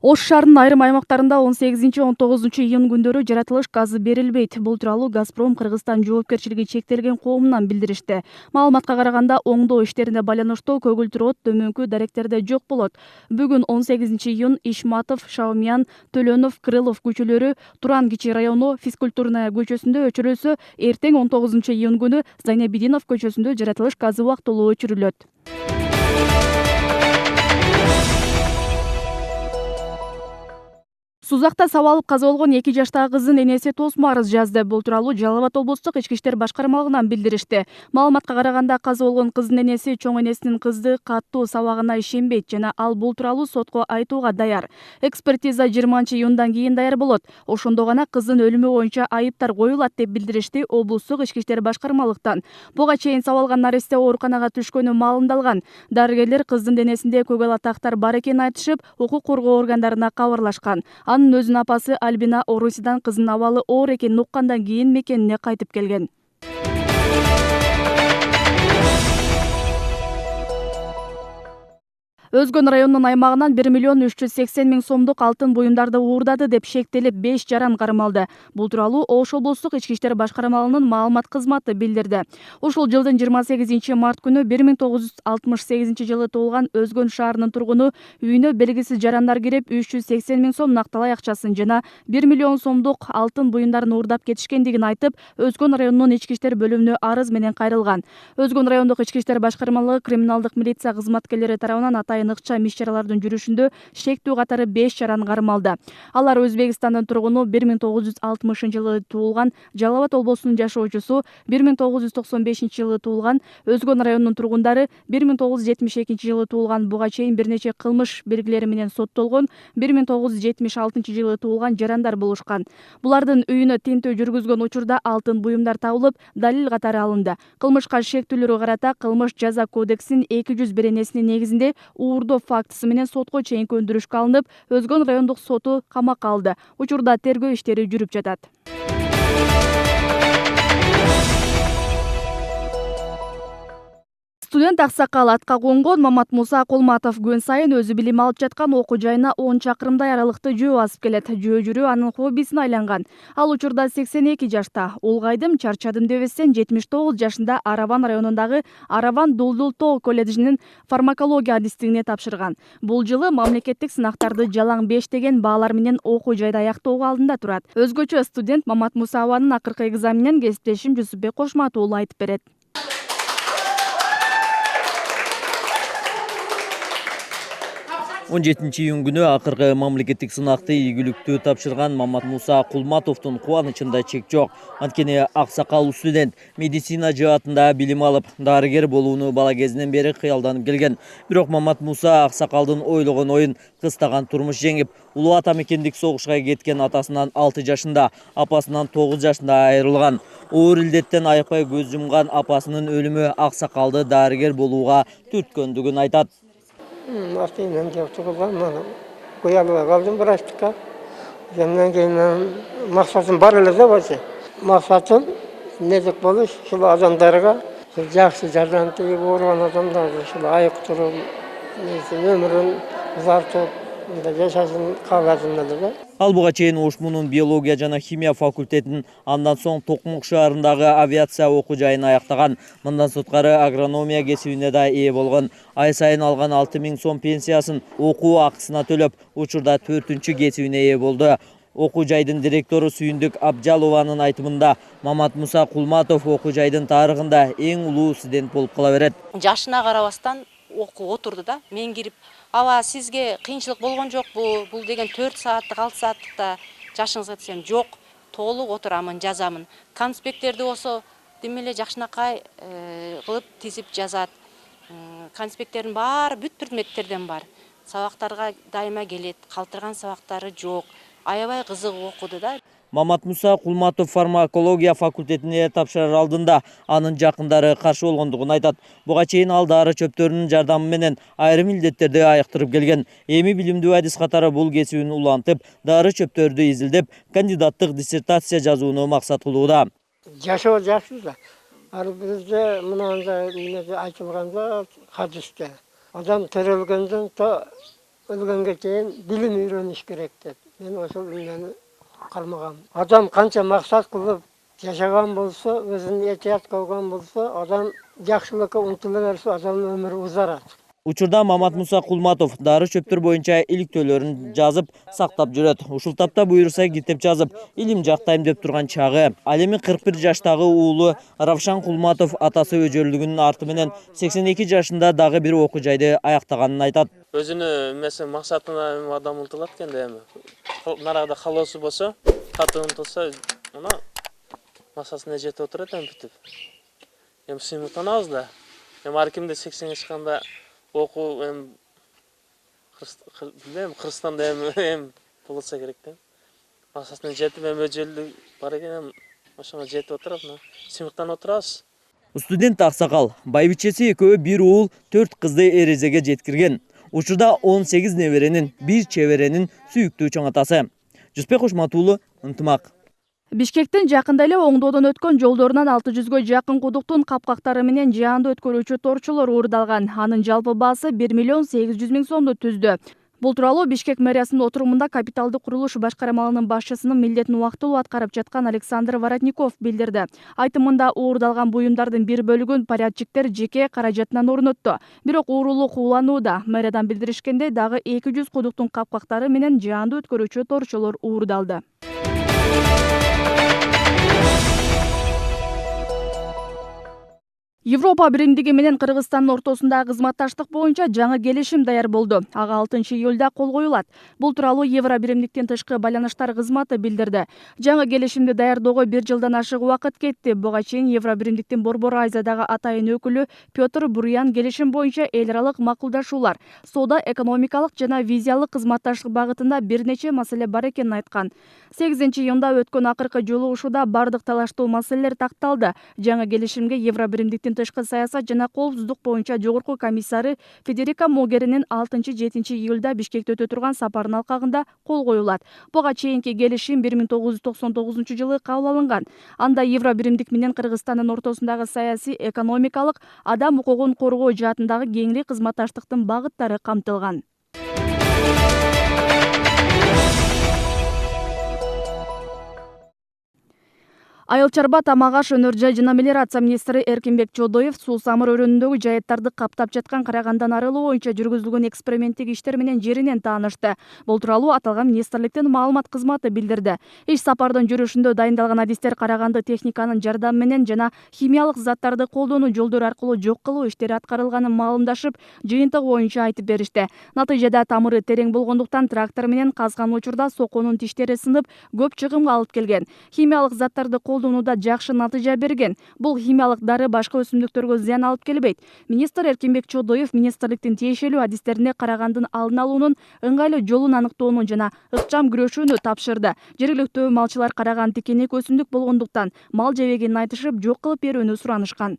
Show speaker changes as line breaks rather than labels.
Ош шаарынын айрым аймактарында 18-19 июнь күндөрү жаратылыш газы берилбейт. Бул тууралуу Газпром Кыргызстан жоопкерчилиги чектелген коомунан билдиришти. Маалыматка караганда оңдоо иштерине байланыштуу көгүлтүр от төмөнкү даректерде жок болот. Бүгүн 18-июнь Ишматов, Шаумян, Төлөнов, Крылов көчөлөрү Туран Кичи району Физкультурная көчөсүндө өчүрүлсө, эртең 19-июнь күнү Зайнабидинов көчөсүндө жаратылыш газы убактылуу өчүрүлөт. Сузакта сабалып каза болгон 2 жаштагы кыздын энеси тосмо арыз жазды. Бул тууралуу Жалал Абад облустук ички иштер башкармалыгынан билдиришти. Маалыматка караганда каза болгон кыздын энеси чоң энесинин кызды каттуу сабагына ишенбейт жана ал бул тууралуу сотко айтууга даяр. Экспертиза 20-июндан кийин даяр болот. Ошондо гана кыздын өлүмү боюнча айыптар коюлат деп билдиришти облустук ички иштер башкармалыктан. Буга чейин сабалган наристе ооруканага түшкөнү маалымдалган. Дарыгерлер кыздын денесинде көгала тактар бар экенин айтышып, укук коргоо органдарына кабарлашкан. Анын өзүнүн апасы Альбина Орусидан кыздын абалы оор экенин уккандан кийин мекенине кайтып келген. Өзгөн районунун аймагынан 1,380,000 сомдук алтын буюмдарды уурдады деп шектелип 5 жаран кармалды. Бул тууралуу Ош облустук ички иштер башкармалыгынын маалымат кызматы билдирди. Ушул жылдын 28 март күнү 1968 жылы туулган Өзгөн шаарынын тургуну үйүнө белгисиз жарандар кирип 380,000 сом накталай акчасын жана 1 миллион сомдук алтын буюмдарын уурдап кетишкендигин айтып, Өзгөн районунун ички иштер бөлүмүнө арыз менен кайрылган. Өзгөн райондук ички иштер башкармалыгы криминалдык милиция кызматкерлери тарабынан ыкча иш-чаралардын жүрүшүндө шектүү катары 5 жаран кармалды. Алар Өзбекстандын тургуну 1960 жылы туулган Жалал Абад облусунун жашоочусу, 1995 жылы туулган Өзгөн районунун тургундары, 1972 жылы туулган буга чейин бир нече кылмыш белгилери менен соттолгон 1976 жылы туулган жарандар болушкан. Булардын үйүнө тинтөө жүргүзгөн учурда алтын буюмдар табылып, далил катары алынды. Кылмышка шектүүлөргө карата Кылмыш жаза кодексинин 201 энесинин негизинде уурдоо фактысы менен сотко чейин көндүрүшкө алынып, Өзгөн райондук соту камакка алды. Учурда тергөө иштери жүрүп жатат. Студент аксакал атка конгон Мамат Муса Кулматов күн сайын өзү билим алып жаткан окуу жайына 10 чакырымдай аралыкты жөө басып келет. Жөө жүрүү анын хоббисине айланган. Ал учурда 82 жашта. Улгайдым, чарчадым дебестен 79 жашында Араван районундагы Араван Дулдултоо колледжинин фармакология адистигине тапшырган. Бул жылы мамлекеттик сынактарды жалаң 5 деген баалар менен окуу жайда аяктоого алдында турат. Өзгөчө студент Мамат Мусаованын акыркы экзаменинен кесиптешим Жусупбек Кошматов уулу айтып берет.
17 июнь күнү акыркы мамлекеттик сынакты ийгиликтүү тапшырган Мамат Муса Кулматовдун кубанычында чек жок. Анткени аксакал студент медицина жаатында билим алып, дарыгер болууну бала кезинен бери кыялданып келген. Бирок Мамат Муса аксакалдын ойлогон оюн кыстаган турмуш жеңип, улуу ата мекендик согушка кеткен атасынан 6 жашында, апасынан 9 жашында айрылган. Оор илдеттен айыкпай көз жумган апасынын өлүмү аксакалды дарыгер болууга түрткөндүгүн айтат.
Артынан келіп тұғылған, қоялыға қалдым врачтыққа. Сонан кейін мақсатым бар эле да басы. Мақсатым медик болуш, шул адамдарға жақсы жардам тигип ооруган адамдарды шул айыктырып, өмүрүн узартып, жашасын кааладым эле да.
Ал буга чейин Ошмунун биология жана химия факультетин, андан соң Токмок шаарындагы авиация окуу жайын аяктаган. Мындан сырткары агрономия кесибине да ээ болгон. Ай сайын алган 6,000 сом пенсиясын окуу акысына төлөп, учурда 4-чү кесибине ээ болду. Окуу жайдын директору Сүйүндүк Абжалованын айтымында, Мамат Муса Кулматов окуу жайдын тарыхында эң улуу студент болуп кала берет.
Жашына карабастан окуу отурду да, мен кирип, аба сизге кыйынчылык болгон жокпу? Бул деген 4 сааттык, 6 сааттыкта жашыңызга десем, жок, толук отурамын, жазамын. Конспекттерди болсо демеле жакшынакай кылып тизип жазат. Конспекттердин баары бүт предметтерден бар. Сабактарга дайыма келет, калтырган сабактары жок. Аябай кызык окуду да.
Мамат Муса Кулматов фармакология факультетине тапшырар алдында анын жакындары каршы болгондугун айтат. Буга чейин ал дары чөптөрүнүн жардамы менен айрым илдеттерди айыктырып келген. Эми билимдүү адис катары бул кесибин улантып, дары чөптөрдү изилдеп, кандидаттык диссертация жазууну максат кылууда.
Жашоо жакшы да. Ал бизде мынандай айтылганда хадисте адам терилгенден то өлгөнгө чейин билим үйрөнүш керек деп. Мен ошол эмнени кармагам. Адам канча максат кылып жашаган болсо, өзүн этият кылган болсо, адам жакшылыкка умтула берсе, адамдын өмүрү узарат.
Учурда Мамат Муса Кулматов дары чөптөр боюнча иликтөөлөрүн жазып сактап жүрөт. Ушул тапта буюрса китеп жазып, илим жактайм деп турган чагы. Ал эми 41 жаштагы уулу Равшан Кулматов атасы өжөлүгүнүн арты менен 82 жашында дагы бир окуу жайды аяктаганын айтат.
Өзүнүн эмеси максатына адам умтулат экенде эми. Нарада калоосу болсо, катуу умтулса, мына максатына жетип отурат эми бүтүп. Эми сыймыктанабыз да. Эми ар кимде 80 чыкканда окуу эми Кыргызстанда эми болса керек да. Максатына жетип эми өжөлүк бар экен, эми ошоңо жетип отурат, сыймыктанып отурабыз.
Студент аксакал байбичеси экөө бир уул 4 кызды эрезеге жеткирген. Учурда 18 неберенин, бир чеберенин сүйүктүү чоң атасы. Жусбек Кушматуулу, Ынтымак.
Бишкектин жакында эле оңдоодон өткөн жолдорунан 600гө жакын кудуктун капкактары менен жаанды өткөрүүчү торчулар уурдалган. Анын жалпы баасы 1 миллион 800 миң сомду түздү. Бул тууралуу Бишкек мэриясынын отурумунда капиталдык курулуш башкармалыгынын башчысынын милдетин убактылуу аткарып жаткан Александр Воротников билдирди. Айтымында уурдалган буюмдардын бир бөлүгүн порядчиктер жеке каражатынан орнотту. Бирок уурулук уланууда. Мэриядан билдиришкендей, дагы 200 кудуктун капкактары менен жаанды өткөрүүчү торчулар уурдалды. Европа биримдиги менен Кыргызстандын ортосундагы кызматташтык боюнча жаңы келишим даяр болду. Ага 6-июлда кол коюлат. Бул тууралуу Евро биримдиктин тышкы байланыштар кызматы билдирди. Жаңы келишимди даярдоого 1 жылдан ашык убакыт кетти. Буга чейин Евро биримдиктин Борбор Азиядагы атайын өкүлү Петр Бурян келишим боюнча эл аралык макулдашуулар, соода, экономикалык жана визиялык кызматташтык багытында бир нече маселе бар экенин айткан. 8-июнда өткөн акыркы жолугушууда бардык талаштуу маселелер такталды. Жаңы келишимге Евро биримдиктин тышкы саясат жана коопсуздук боюнча жогорку комиссары Федерика Могеринин 6-7 июлда Бишкекте өтө турган сапарынын алкагында кол коюлат. Буга чейинки келишим 1999 жылы кабыл алынган. Анда Евро биримдик менен Кыргызстандын ортосундагы саясий, экономикалык, адам укугун коргоо жаатындагы кеңири кызматташтыктын багыттары камтылган. Айыл чарба, тамак аш, өнөр жай жана мелиорация министри Эркинбек Чодоев суу самыр өрөөнүндөгү жайыттарды каптап жаткан Карагандан арылуу боюнча жүргүзүлгөн эксперименттик иштер менен жеринен таанышты. Бул тууралуу аталган министрликтин маалымат кызматы билдирди. Иш сапардын жүрүшүндө дайындалган адистер Караганды техниканын жардамы менен жана химиялык заттарды колдонуу жолдору аркылуу жок кылуу иштери аткарылганын маалымдашып, жыйынтык боюнча айтып беришти. Натыйжада тамыры терең болгондуктан трактор менен казган учурда соконун тиштери сынып, көп чыгымга алып келген. Химиялык заттарды колдонууда жакшы натыйжа берген. Бул химиялык дары башка өсүмдүктөргө зыян алып келбейт. Министр Эркинбек Чодоев министрликтин тиешелүү адистерине Карагандын алдын алуунун ыңгайлуу жолун аныктоонун жана ыкчам күрөшүүнү тапшырды. Жергиликтүү малчылар Караган тикенек өсүмдүк болгондуктан мал жебегенин айтышып, жок кылып берүүнү суранышкан.